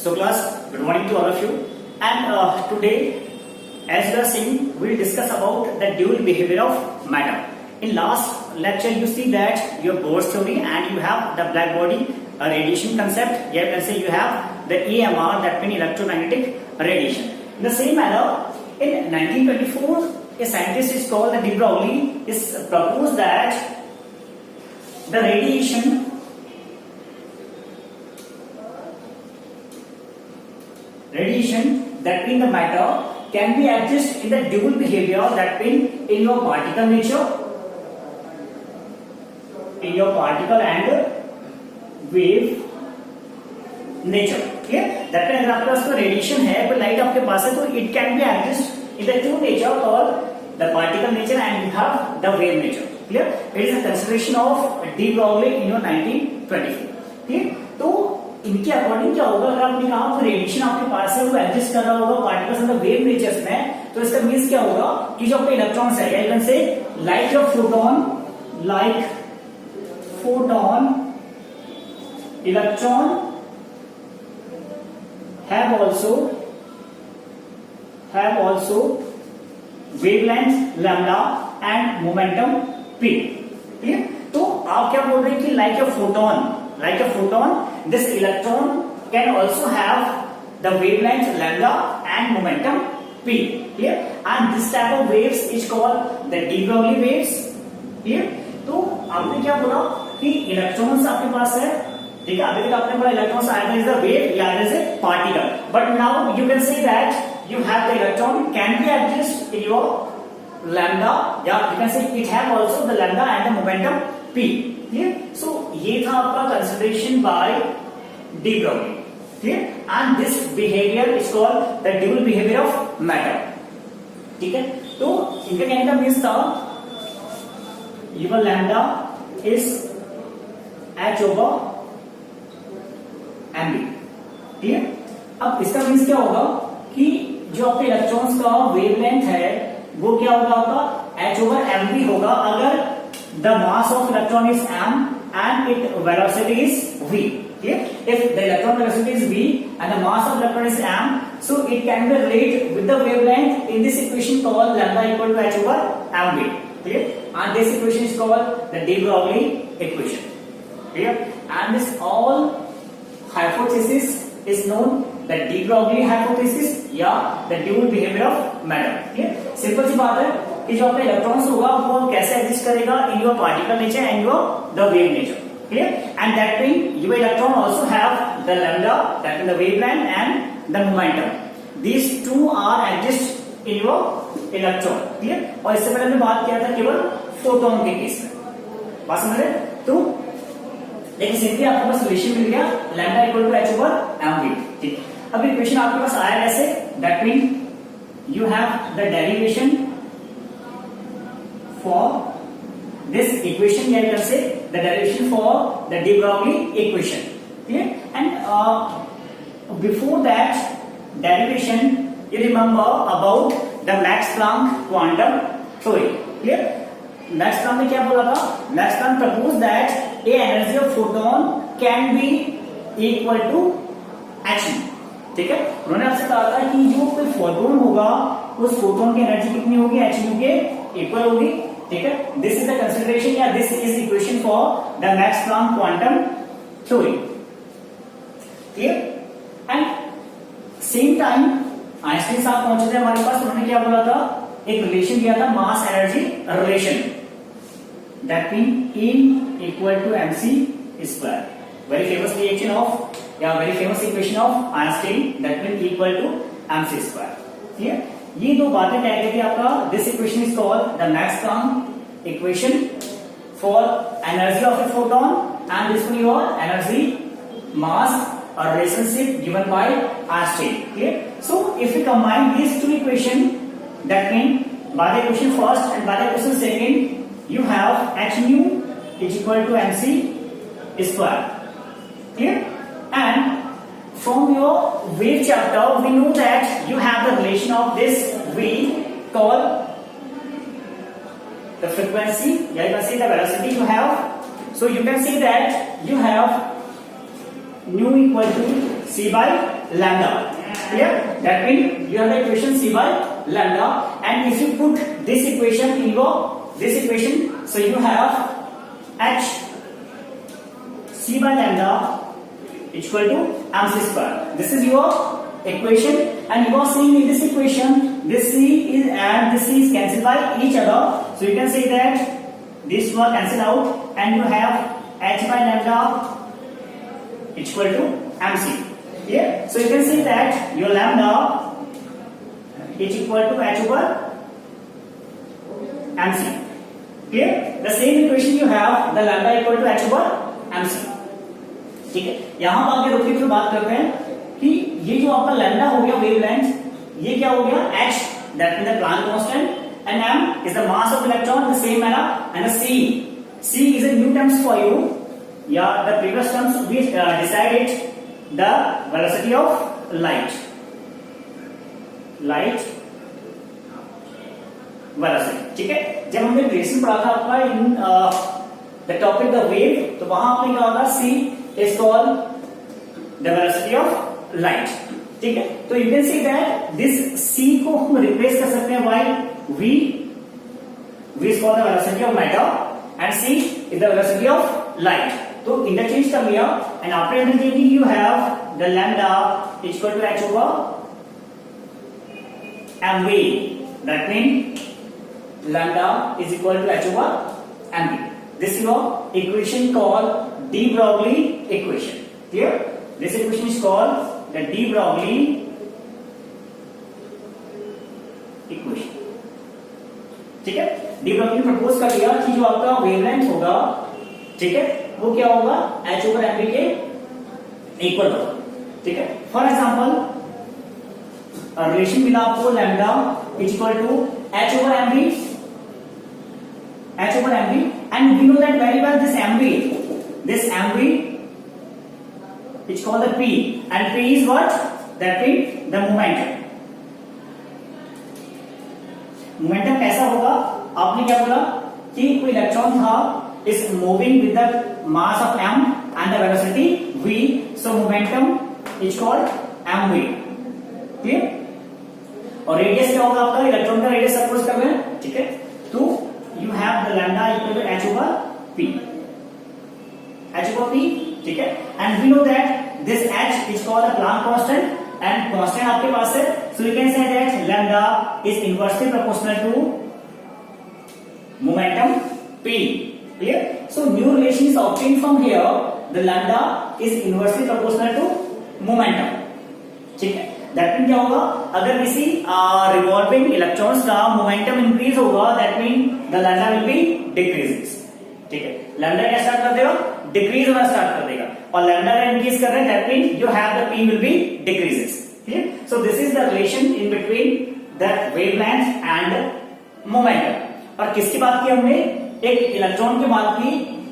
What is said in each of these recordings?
So class, good morning to all of you. And today, as we are seeing, we will discuss about the dual behavior of matter. In last lecture, you see that your Bohr's theory and you have the black body radiation concept. Here you can say you have the EMR, that means electromagnetic radiation. In the same manner, in 1924, a scientist is called the de Broglie is proposed that the radiation that means the matter can be adjusted in the dual behavior, that means in your particle nature, in your particle and wave nature. Clear? That means अगर आपके पास कोई radiation है, कोई light आपके पास है, तो it can be adjusted in the two nature called the particle nature and you have the wave nature. Clear? It is a consideration of de Broglie in your 1924. Clear? तो इनके according क्या होगा, अगर आपने कहा रेडिएशन आपके पास है वो एडजस्ट कर रहा होगा particles in the wave natures में, तो इसका मींस क्या होगा कि जो आपके इलेक्ट्रॉन्स है, या से like your photon electron have also wavelength lambda and momentum p. ठीक है, तो आप क्या बोल रहे हैं कि like a photon this electron can also have the wavelength lambda and momentum p. Clear? And this type of waves is called the de Broglie waves. Clear? तो आपने क्या बोला कि इलेक्ट्रॉन्स आपके पास है, ठीक है, अभी तक आपने बोला electrons either is the wave या is a particle, but now you can say that you have the electron can be adjust in your lambda, या you can say it have also the lambda and the momentum p. Clear? सो ये था आपका consideration by de Broglie. Clear? And this behaviour is called the dual behaviour of matter. ठीक है, तो इनका कहने का मीन्स था your lambda is h over mb. ठीक है, अब इसका मीन्स क्या होगा कि जो आपके इलेक्ट्रॉन्स का वेवलेंथ है वो क्या होगा आपका h over mb होगा अगर the mass of electron is m and its velocity is v. Okay? If the electron velocity is v and the mass of electron is m, so it can be related with the wavelength in this equation called lambda equal to h over mv. Okay? And this equation is called the de Broglie equation. Okay? And this all hypothesis is known the de Broglie hypothesis या the dual behavior of matter. Okay? Simple सी बात है कि जो आपका electrons होगा वो कैसे एग्जिस्ट करेगा in your particle nature and your the wave nature. Clear? And that mean your electron also have the lambda, that is the wavelength and the momentum. These two are adjust in your electron. Clear? और इससे पहले हमने बात किया था केवल photon के case में. बात समझ रहे? तो लेकिन सिंपली आपके पास सोल्यूशन मिल गया lambda equal to h over mv. ठीक, अब इक्वेशन आपके पास आया कैसे, that mean you have the derivation for this equation, here you can say the derivation for the de Broglie equation. Okay? And before that derivation, you remember about the Max Planck quantum theory. Clear? Max Planck ने क्या बोला था? Max Planck proposed that a energy of photon can be equal to h. ठीक है, उन्होंने आपसे कहा था कि जो कोई फोटोन होगा उस फोटोन की एनर्जी कितनी होगी, h के इक्वल होगी. ठीक है, दिस इज द कंसीडरेशन या this is equation for the Max Planck quantum theory. Clear? And same time Einstein साहब पहुंचे थे हमारे पास, उन्होंने क्या बोला था, एक रिलेशन दिया था mass energy relation, that mean E equal to mc square. Very famous reaction of या very famous equation of Einstein, that mean equal to mc square. Clear? ये दो बातें क्या कहती है आपका, this equation is called the Max Planck equation for energy of a photon and this one your energy mass और relationship given by Einstein. Clear? So if you combine these two equation, that mean by the equation first and by the equation second you have h nu is equal to mc square. Clear? And from your wave chapter, we know that you have the relation of this v called the frequency. Yeah, you can see the velocity you have. So you can see that you have nu equal to c by lambda. Clear? That means you have the equation c by lambda, and if you put this equation in this equation, so you have h c by lambda equal to mc square. This is your equation, and you are seeing in this equation this c is and this c is cancelled by each other, so you can say that this will cancel out, and you have h by lambda equal to mc. Yeah, so you can say that your lambda is equal to h over mc. Clear? The same equation you have, the lambda equal to h over mc. ठीक है, यहां पर आगे रुकिए, फिर बात करते हैं कि ये जो आपका लैम्डा हो गया वेवलेंथ, ये क्या हो गया h, that means the plank constant, and m is the mass of electron in the same manner, and the c is a new terms for you. Yeah, the previous terms we decided the velocity of light velocity. ठीक है, जब हमने gradation पढ़ा था आपका in the topic the wave, तो वहां आपने क्या होगा, c is called the velocity of light. ठीक है, तो you can see that this c को हम रिप्लेस कर सकते हैं bye v is called the velocity of matter and c is the velocity of light. तो इंटरचेंज कर लिया, and after interchanging you have the lambda is equal to h over mv. That means lambda is equal to h over mv. This is your equation called de Broglie equation. Clear? This equation is called the de Broglie equation. ठीक है, de Broglie propose कर दिया कि जो आपका wavelength होगा, ठीक है, वो क्या होगा, h over mv के इक्वल होगा. ठीक है, फॉर एग्जांपल रिलेशन मिला आपको lambda is equal to h over mv, and we know that very well this mv is called the p, and p is what, that means the momentum. Momentum कैसा होगा, आपने क्या बोला कि कोई electron था is moving with the mass of m and the velocity v, so momentum is called mv. Clear? और radius क्या होगा आपका, इलेक्ट्रॉन का रेडियस सपोज कर रहे हैं, ठीक है, तो you have the lambda equal to h over p, ठीक है, and we know that this h is called the Planck constant, and constant आपके पास है, so you can say that lambda is inversely proportional to momentum p. Clear? So new relation is obtained from here, the lambda is inversely proportional to momentum. ठीक है, that mean क्या होगा, अगर किसी revolving electrons का momentum increase होगा, that mean the lambda will be decreases. ठीक है, लैम्डा क्या स्टार्ट कर देगा, डिक्रीज होना स्टार्ट कर देगा, और लैम्डा का इंक्रीज कर रहे हैं, that mean you have the p will be decreases. Clear? So this is the relation in between the wavelength and momentum. और किसकी बात की हमने, एक इलेक्ट्रॉन की बात की,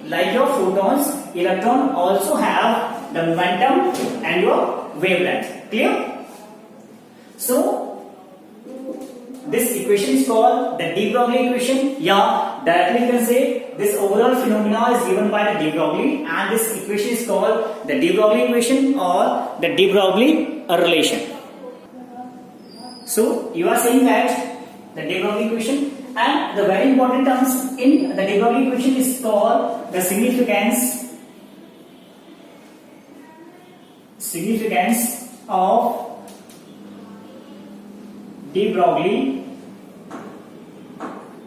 like your photons, electron also have the momentum and your wavelength. Clear? So this equation is called the de Broglie equation. Yeah, directly you can say this overall phenomena is given by the de Broglie, and this equation is called the de Broglie equation or the de Broglie relation. So you are saying that the de Broglie equation, and the very important terms in the de Broglie equation is called the significance of de Broglie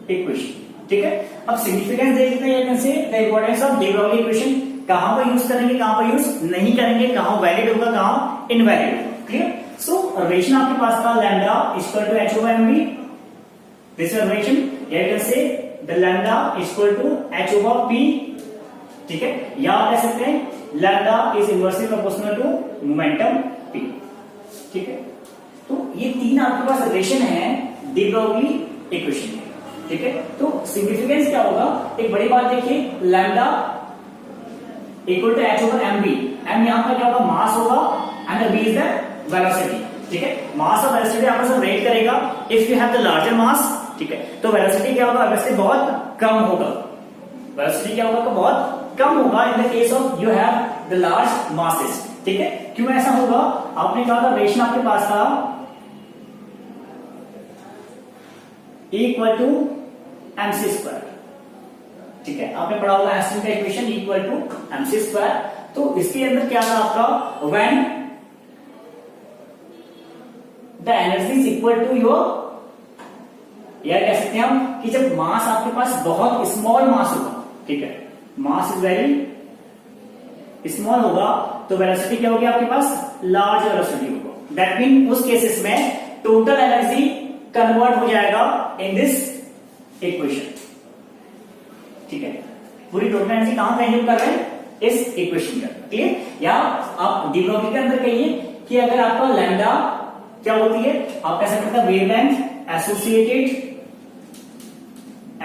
equation. ठीक है, अब significance देखते हैं, can say the importance of de Broglie equation, कहां पर use करेंगे, कहां पर यूज नहीं करेंगे, कहां वैलिड होगा, कहां इनवैलिड होगा. क्लियर? सो रिलेशन आपके पास था lambda equal to h over mv. This relation या can say the lambda equal to h over p. ठीक है, या आप कह सकते हैं lambda is inversely proportional to momentum p. ठीक है, तो ये तीन आपके पास रिलेशन है de Broglie इक्वेशन. ठीक है, तो सिग्निफिकेंस क्या होगा, एक बड़ी बात देखिए, lambda equal to h over mv, m यहां पर क्या होगा, मास होगा, and v is the velocity. ठीक है, मास और वेलोसिटी आपस में रेट करेगा. If you have the larger mass, ठीक है, तो वेलोसिटी क्या होगा, वेलोसिटी बहुत कम होगा. वेलोसिटी क्या होगा, बहुत कम होगा in the case of you have the large masses. ठीक है, क्यों ऐसा होगा? आपने कहा था रेशन आपके पास था इक्वल टू एमसी स्क्वायर। ठीक है, आपने पढ़ा होगा एंस्टीन का equation equal to MC square. तो इसके अंदर क्या था आपका, when the energy is equal to your, या कह सकते हैं हम कि जब मास आपके पास बहुत स्मॉल मास होगा, ठीक है, मास इज वेरी स्मॉल होगा, तो वेलोसिटी क्या होगी आपके पास, लार्ज वेलोसिटी होगा। दैट मीन उस केसेस में टोटल एनर्जी कन्वर्ट हो जाएगा इन दिस इक्वेशन। ठीक है, पूरी टोटल एनर्जी कहां कंज्यूम कर रहे हैं, इस इक्वेशन का। क्लियर? या आप डी ब्रॉगली के अंदर कहिए कि अगर आपका लैम्डा क्या होती है, आप कह सकते हैं wavelength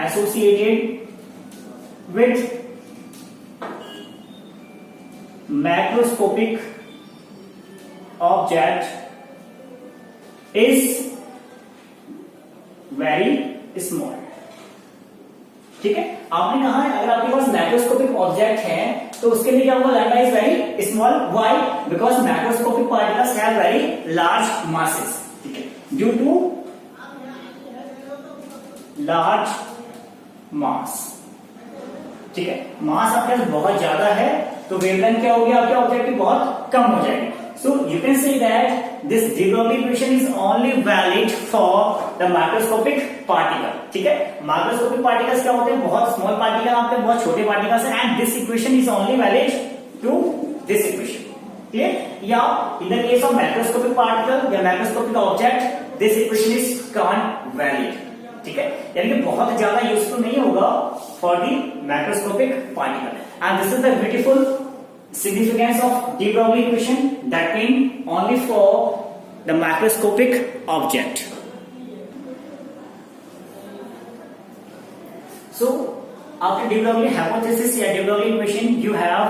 associated with macroscopic object is very small. ठीक है, आपने कहा है अगर आपके पास मैक्रोस्कोपिक ऑब्जेक्ट है तो उसके लिए क्या होगा, lambda is very small. Why? Because macroscopic particles have very large masses. ठीक है, ड्यू टू लार्ज मास। ठीक है, मास आपके पास बहुत ज्यादा है तो वेवलेंथ क्या होगी आपके ऑब्जेक्ट की, बहुत कम हो जाएगी। So you can say that this de Broglie equation is only valid for the macroscopic particle. ठीक है, macroscopic particles क्या होते हैं, बहुत small particle आपके बहुत छोटे particles हैं, and this equation is only valid to this equation. Clear? या in the case of macroscopic particle या macroscopic object, this equation is can't valid. ठीक है, यानी कि बहुत ज्यादा यूजफुल नहीं होगा for the macroscopic particle. And this is the beautiful significance of de Broglie equation, that mean only for the macroscopic object. So after de Broglie hypothesis या de Broglie equation, you have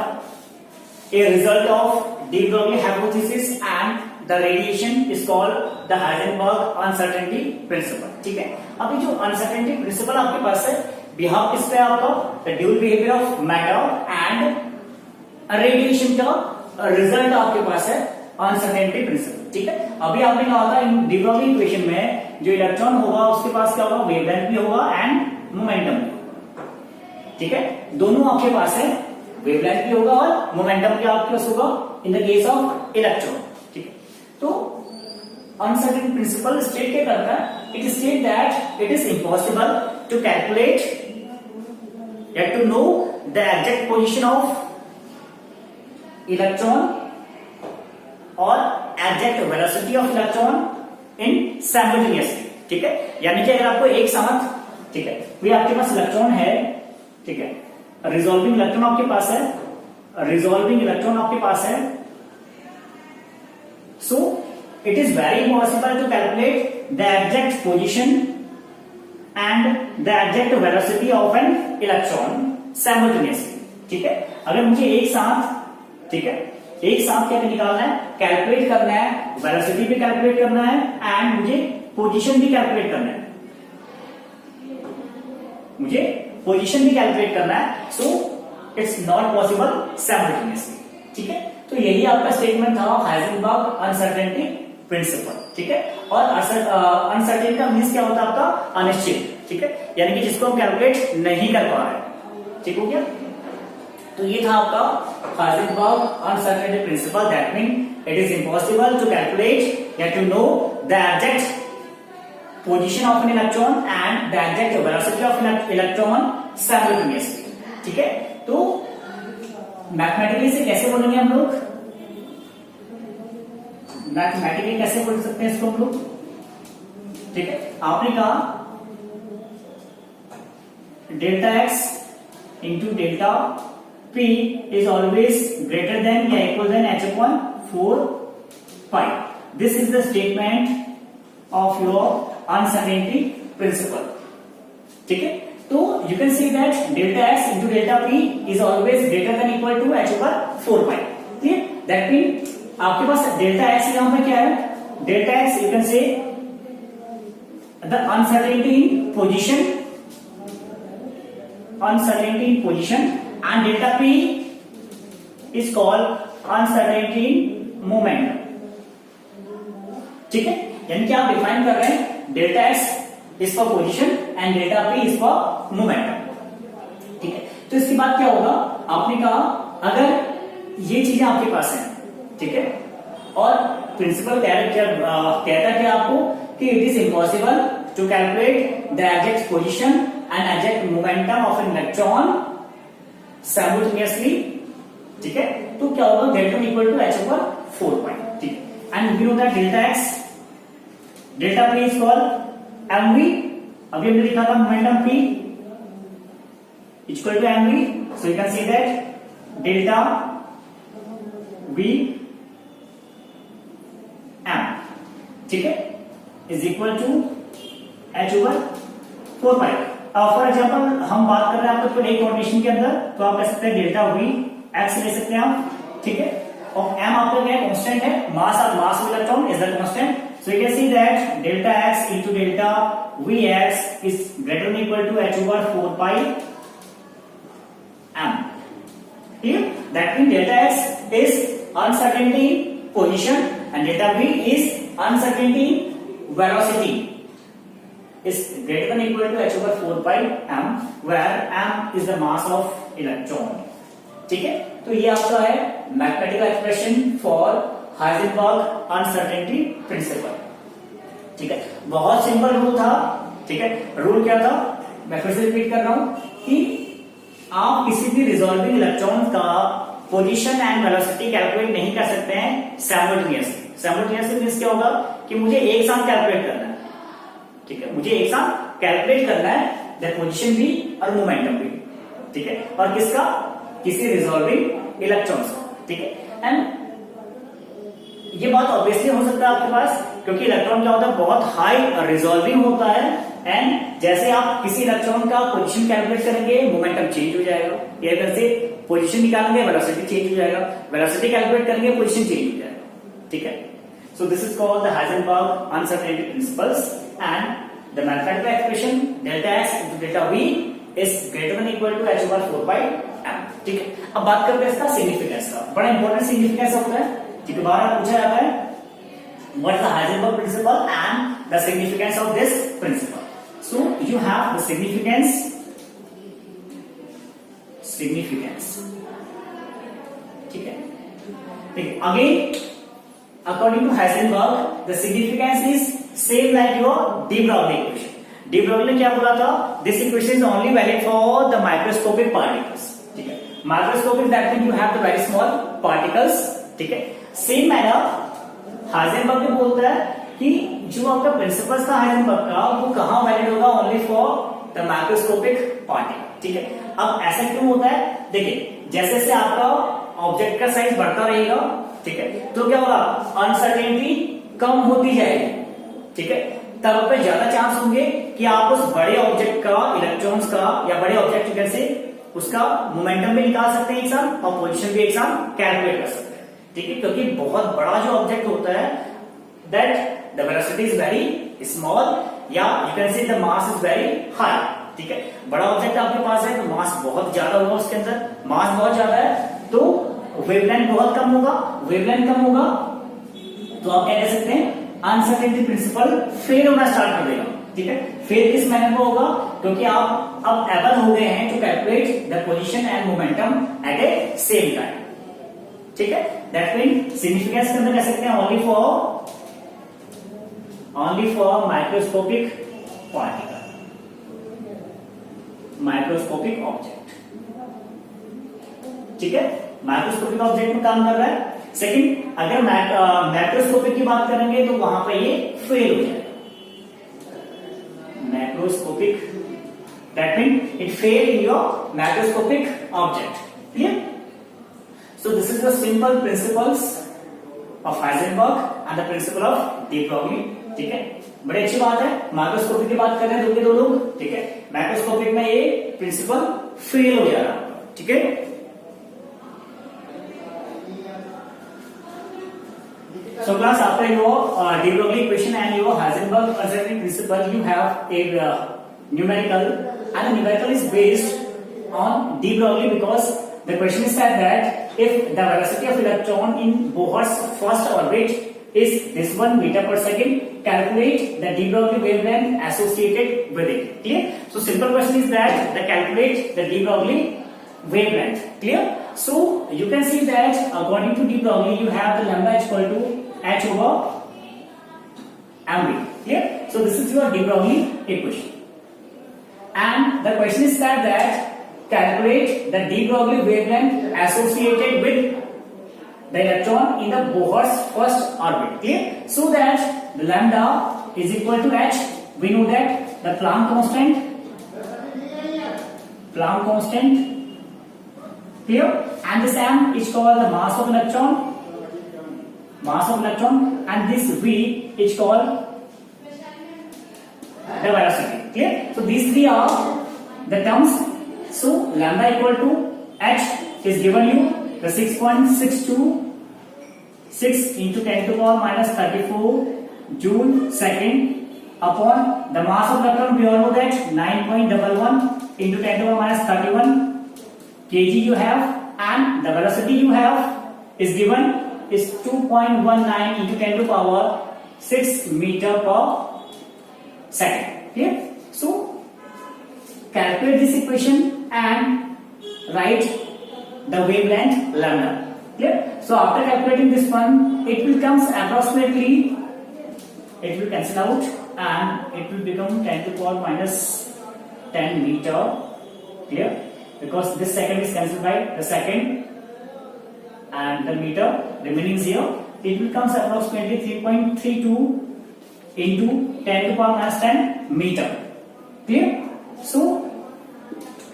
a result of de Broglie hypothesis and the radiation is called the Heisenberg uncertainty principle. ठीक है, अभी जो uncertainty principle आपके पास है, बिहाव किस पे आपका, the dual behavior of matter and radiation का रिजल्ट आपके पास है अनसर्टेनिटी प्रिंसिपल। ठीक है, अभी आपने कहा था इन डी ब्रॉगली इक्वेशन में जो इलेक्ट्रॉन होगा उसके पास क्या होगा, वेवलेंथ भी होगा एंड मोमेंटम भी होगा। ठीक है, दोनों आपके पास है, वेवलेंथ भी होगा और मोमेंटम भी आपके पास होगा in the case of electron. ठीक है, तो अनसर्टेन प्रिंसिपल स्टेट क्या करता है, it state that it is impossible to calculate या to know the exact position of electron और exact velocity of electron in simultaneously. ठीक है, यानी कि अगर आपको एक साथ, ठीक है, कोई आपके पास इलेक्ट्रॉन है, ठीक है, रिजॉल्विंग इलेक्ट्रॉन आपके पास है, रिजॉल्विंग इलेक्ट्रॉन आपके पास है, so it is very impossible to calculate the exact position and the exact velocity of an electron simultaneously. ठीक है, अगर मुझे एक साथ, ठीक है, एक साथ क्या निकालना है, कैलकुलेट करना है, वेलोसिटी भी कैलकुलेट करना है एंड मुझे पोजीशन भी कैलकुलेट करना है, मुझे पोजीशन भी कैलकुलेट करना है, so it's not possible simultaneously. ठीक है, तो यही आपका स्टेटमेंट था हाइजेनबर्ग अनसर्टेनिटी प्रिंसिपल। ठीक है, और अनसर्टेन का मीन्स क्या होता है आपका, अनिश्चित। ठीक है, यानी कि जिसको हम कैलकुलेट नहीं कर पा रहे। ठीक हो गया, तो ये था आपका Heisenberg uncertainty principle, that mean it is impossible to calculate या to know the exact position of an electron and the exact velocity of electron simultaneously. ठीक है, तो मैथमेटिकली से कैसे बोलेंगे हम लोग, मैथमेटिकली कैसे बोल सकते हैं इसको हम लोग। ठीक है, आपने कहा delta x into delta P is always greater than या equal than h upon 4 pi. This is the statement of your uncertainty principle. ठीक है, तो you can see that delta x into delta p is always greater than equal to h over 4 pi. Clear? That means आपके पास delta x यहाँ पे क्या है, delta x you can say the uncertainty in position, uncertainty in position, and delta p is called uncertainty in momentum. ठीक है, यानी कि आप डिफाइन कर रहे हैं delta x is for position and delta P is for momentum. ठीक है, तो इसके बाद क्या होगा, आपने कहा अगर ये चीजें आपके पास हैं, ठीक है, और प्रिंसिपल कहता है आपको कि it is impossible to calculate the exact position and exact momentum of an electron simultaneously. ठीक है, तो क्या होगा, delta equal to H over 4 pi. ठीक है, and we know that delta X delta P is called MV. अभी हमने लिखा था momentum P equal to MV, so you can see that delta V M, ठीक है, is equal to H over 4 pi. For example हम बात कर रहे हैं आपको एक कोऑर्डिनेशन के अंदर, तो आप कह सकते हैं डेल्टा वी एक्स ले सकते हैं आप. ठीक है, और एम आपका क्या है, कांस्टेंट है, mass of electron is the constant. So you can see that delta X into delta V X is greater than equal to H over 4 pi M. Here that means delta x is uncertainty in position and delta v is uncertainty in velocity is greater than equal to h over 4 pi m where m is the mass of electron. ठीक है, तो ये आपका है mathematical expression for Heisenberg uncertainty principal. ठीक है, बहुत simple rule था. ठीक है, रूल क्या था, मैं फिर से रिपीट कर रहा हूं कि आप किसी भी रिजॉल्विंग इलेक्ट्रॉन का पोजीशन एंड वेलोसिटी कैलकुलेट नहीं कर सकते हैं साइमल्टेनियसली. साइमल्टेनियसली मींस क्या होगा कि मुझे एक साथ कैलकुलेट करना है. ठीक है, मुझे एक साथ कैलकुलेट करना है दैट पोजीशन भी और मोमेंटम भी. ठीक है, और किसका, किसी रिजॉल्विंग इलेक्ट्रॉन्स का. ठीक है, एंड ये बात ऑब्वियसली हो सकता है आपके पास, क्योंकि इलेक्ट्रॉन क्या होता है, बहुत हाई रिजॉल्विंग होता है. एंड जैसे आप किसी इलेक्ट्रॉन का पोजीशन कैलकुलेट करेंगे, मोमेंटम चेंज हो जाएगा. या अगर से पोजीशन निकालेंगे, वेलोसिटी चेंज हो जाएगा. वेलोसिटी कैलकुलेट करेंगे, पोजीशन चेंज हो जाएगा. ठीक है, so this is called the Heisenberg uncertainty principles and the mathematical expression delta X into delta V is greater than equal to H over 4 pi M. ठीक है, अब बात करते हैं इसका सिग्निफिकेंस का. बड़ा इंपॉर्टेंट सिग्निफिकेंस होता है. ठीक है, बार पूछा जाता है what is the Heisenberg principle and the significance of this principle. So you have the significance. ठीक है, again according to Heisenberg the significance is same like your de Broglie equation. de Broglie ने क्या बोला था, this equation is only valid for the microscopic particles. ठीक है, microscopic that means you have the very small particles. ठीक है, same manner Heisenberg भी बोलता है कि जो आपका प्रिंसिपल्स था हाइजेनबर्ग का, वो कहां वैलिड होगा, only for the microscopic particle. ठीक है, अब ऐसा क्यों होता है, देखिए जैसे जैसे आपका ऑब्जेक्ट का साइज बढ़ता रहेगा, ठीक है, तो क्या होगा, अनसर्टेनिटी कम होती जाएगी. ठीक है, तब पे ज्यादा चांस होंगे कि आप उस बड़े ऑब्जेक्ट का, इलेक्ट्रॉन्स का या बड़े ऑब्जेक्ट से उसका मोमेंटम भी निकाल सकते हैं एक साथ और पोजिशन भी एक साथ कैलकुलेट कर सकते हैं. ठीक है, क्योंकि बहुत बड़ा जो ऑब्जेक्ट होता है that the velocity is very small या you can say the mass is very high. ठीक है, बड़ा ऑब्जेक्ट आपके पास है तो मास बहुत ज्यादा होगा, उसके अंदर मास बहुत ज्यादा है तो वेवलेंथ बहुत कम होगा. वेवलेंथ कम होगा तो आप क्या कह सकते हैं, अनसर्टेनिटी प्रिंसिपल फेल होना स्टार्ट कर देगा. ठीक है, फेल किस मैनर में होगा, क्योंकि आप अब एबल हो गए हैं to calculate the position and momentum at a same time. ठीक है, दैट मीन सिग्निफिकेंस के अंदर कह सकते हैं only for microscopic particle, microscopic object. ठीक है, माइक्रोस्कोपिक ऑब्जेक्ट में काम कर रहा है. सेकंड, अगर मैक्रोस्कोपिक की बात करेंगे तो वहां पे ये फेल हो जाएगा. Macroscopic that mean it fail in your macroscopic object. Clear? So this is the simple principles of Heisenberg and the principle of de Broglie. ठीक है, बड़ी अच्छी बात है. माइक्रोस्कोपिक की बात कर रहे हैं दो लोग. ठीक है, माइक्रोस्कोपिक में ये प्रिंसिपल फेल हो जाएगा. ठीक है, so class after your de Broglie equation and your Heisenberg uncertainty principle, you have a numerical, and the numerical is based on de Broglie because the question is that if the velocity of electron in Bohr's first orbit is this 1 meter per second, calculate the de Broglie wavelength associated with it. Clear? So simple question is that the calculate the de Broglie wavelength. Clear? So you can see that according to de Broglie, you have the lambda equal to h over mv. Clear? So this is your de Broglie equation. And the question is that calculate the de Broglie wavelength associated with the electron in the Bohr's first orbit. Clear? So that the lambda is equal to h. We know that the Planck constant. Clear? And this m is called the mass of electron, and this v is called the velocity. Clear? So these three are the terms. So lambda equal to h is given you the 6.626 into 10 to the power minus 34 joule second upon the mass of electron. We all know that 9.11 into 10 to the power minus 31 kg you have, and the velocity you have is given is 2.19 into 10 to the power 6 meter per second. Clear? So calculate this equation and write the wavelength lambda. Clear? So after calculating this one, it will comes approximately, it will cancel out and it will become 10 to the power minus 10 meter. Clear? Because this second is cancelled by the second and the meter remaining 0. It will comes approximately 3.32 into 10 to the power minus 10 meter. Clear? So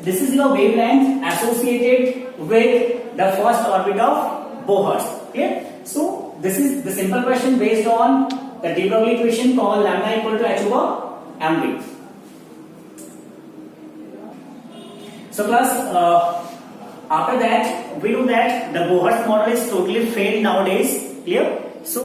this is your wavelength associated with the first orbit of Bohr's. Clear? So this is the simple question based on the de Broglie equation called lambda equal to h over mv. So class, after that we know that the Bohr's model is totally failed nowadays. Clear?